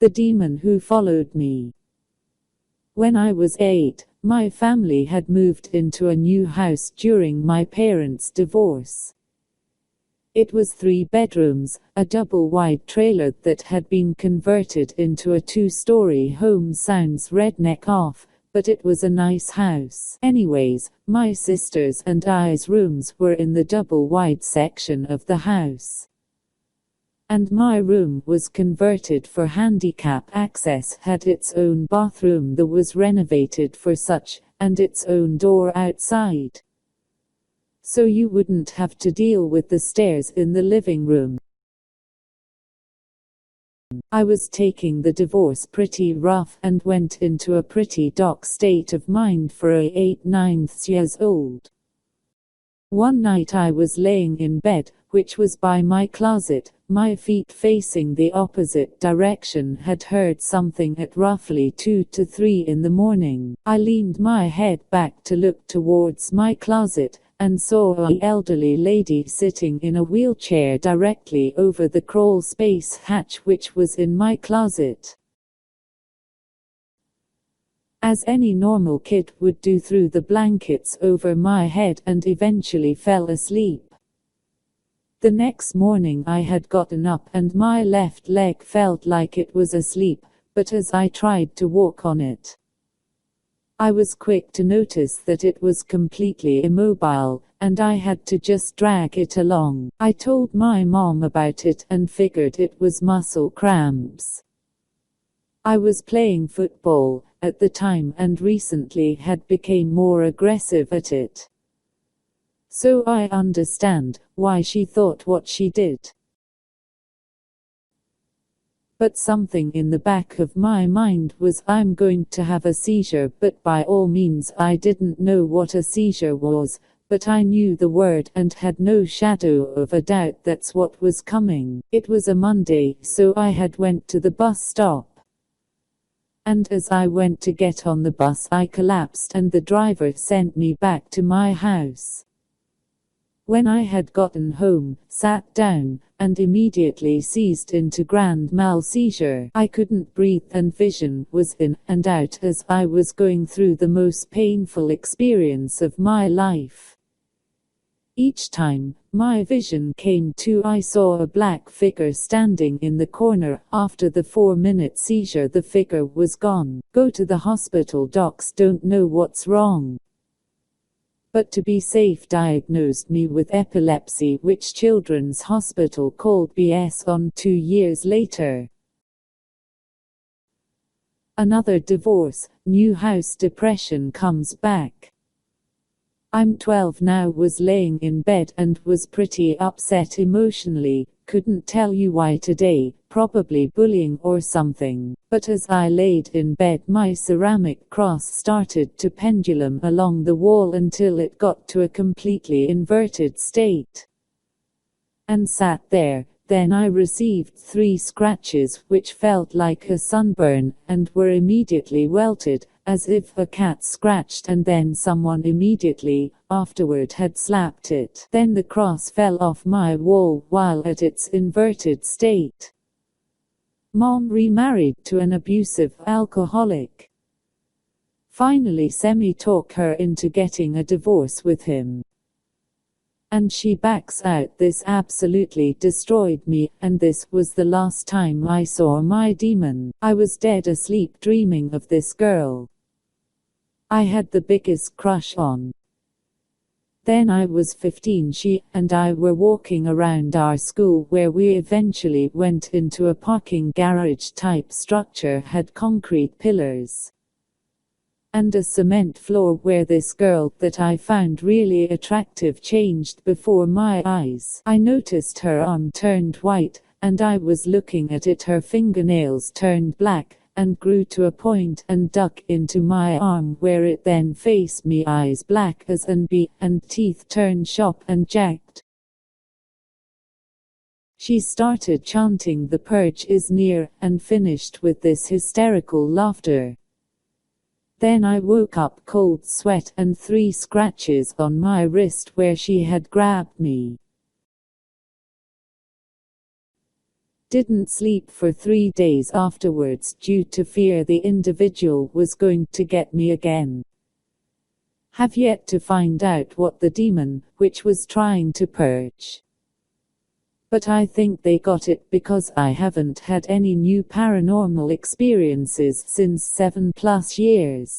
The demon who followed me. When I was 8, my family had moved into a new house during my parents' divorce. It was 3 bedrooms, a double-wide trailer that had been converted into a 2-story home. Sounds redneck off, but it was a nice house. Anyways, my sisters and I's rooms were in the double-wide section of the house. And my room was converted for handicap access, had its own bathroom that was renovated for such, and its own door outside. So you wouldn't have to deal with the stairs in the living room. I was taking the divorce pretty rough and went into a pretty dark state of mind for a 8-9 years old. One night I was laying in bed, which was by my closet, my feet facing the opposite direction, had heard something at roughly 2 to 3 in the morning. I leaned my head back to look towards my closet, and saw an elderly lady sitting in a wheelchair directly over the crawl space hatch which was in my closet. As any normal kid would do, threw the blankets over my head and eventually fell asleep. The next morning I had gotten up and my left leg felt like it was asleep, but as I tried to walk on it, I was quick to notice that it was completely immobile, and I had to just drag it along. I told my mom about it and figured it was muscle cramps. I was playing football at the time and recently had become more aggressive at it. So I understand why she thought what she did. But something in the back of my mind was, I'm going to have a seizure, but by all means I didn't know what a seizure was, but I knew the word and had no shadow of a doubt that's what was coming. It was a Monday, so I had went to the bus stop. And as I went to get on the bus I collapsed and the driver sent me back to my house. When I had gotten home, sat down, and immediately seized into grand mal seizure. I couldn't breathe and vision was in and out as I was going through the most painful experience of my life. Each time my vision came to, I saw a black figure standing in the corner. After the 4-minute seizure the figure was gone. Go to the hospital, docs don't know what's wrong, but to be safe diagnosed me with epilepsy, which Children's Hospital called BS on 2 years later. Another divorce, new house, depression comes back. I'm 12 now, was laying in bed and was pretty upset emotionally, couldn't tell you why today, probably bullying or something, but as I laid in bed my ceramic cross started to pendulum along the wall until it got to a completely inverted state, and sat there. Then I received 3 scratches which felt like a sunburn, and were immediately welted, as if a cat scratched and then someone immediately afterward had slapped it. Then the cross fell off my wall while at its inverted state. Mom remarried to an abusive alcoholic. Finally semi-talk her into getting a divorce with him. And she backs out. This absolutely destroyed me, and this was the last time I saw my demon. I was dead asleep dreaming of this girl I had the biggest crush on. Then I was 15. She and I were walking around our school, where we eventually went into a parking garage type structure, had concrete pillars and a cement floor, where this girl that I found really attractive changed before my eyes. I noticed her arm turned white, and I was looking at it. Her fingernails turned black and grew to a point and dug into my arm, where it then faced me, eyes black as an bee, and teeth turned sharp and jagged. She started chanting, "The purge is near," and finished with this hysterical laughter. Then I woke up, cold sweat and 3 scratches on my wrist where she had grabbed me. Didn't sleep for 3 days afterwards due to fear the individual was going to get me again. Have yet to find out what the demon, which was trying to purge. But I think they got it because I haven't had any new paranormal experiences since 7+ years.